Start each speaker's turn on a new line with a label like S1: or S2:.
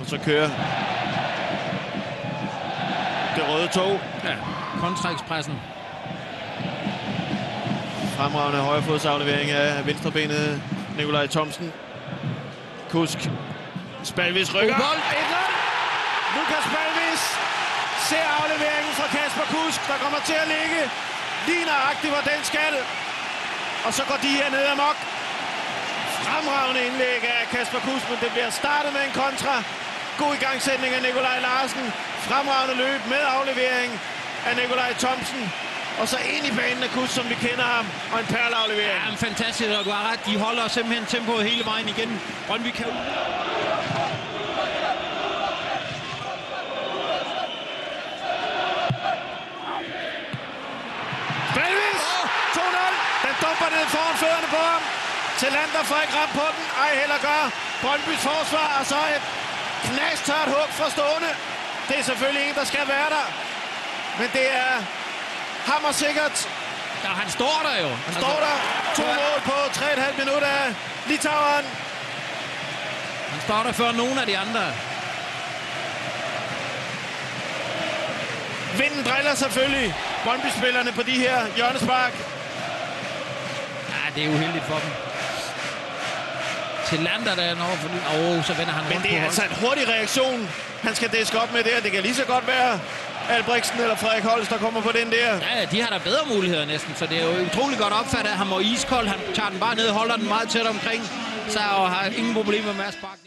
S1: Og så kører det røde tog.
S2: Ja, kontraekspressen.
S1: Fremragende højrefodsaflevering af venstrebenet Nikolaj Thomsen. Kusk. Spalvis rykker. 1-0. Lukas Spalvis ser afleveringen fra Kasper Kusk, der kommer til at ligge lige nøjagtigt, hvor den skal. Og så går de her ned amok. Fremragende indlæg af Kasper Kusk, men det bliver startet med en kontra. God igangsætning af Nikolaj Larsen. Fremragende løb med aflevering af Nikolaj Thomsen. Og så ind i banen af Kusk, som vi kender ham, og en perleaflevering.
S2: Ja, fantastisk, og du har ret. De holder simpelthen tempoet hele vejen igen. Brøndby kan
S1: Spalvis! 2-0! Den dumper ned foran fødderne på ham. Tillander får ikke ramt på den. Ej, heller gør Brøndbys forsvar, og så et knastørt hug fra stående. Det er selvfølgelig en, der skal være der. Men det er hammersikkert.
S2: Ja, han står der jo.
S1: Han står der. 2 mål på 3,5 minutter af Litauen.
S2: Han står der før nogen af de andre.
S1: Vinden driller selvfølgelig Brøndby-spillerne på de her hjørnespark.
S2: Ja, det er uheldigt for dem. Tillander der når for så vender han rundt.
S1: Men det
S2: på
S1: er altså en hurtig reaktion, han skal diske op med der. Det kan lige så godt være Albrechtsen eller Frederik Holst, der kommer på den der.
S2: Ja, de har da bedre muligheder næsten, så det er jo utroligt godt opfattet. Han må iskold, han tager den bare ned, holder den meget tæt omkring, så har ingen problemer med at sparke.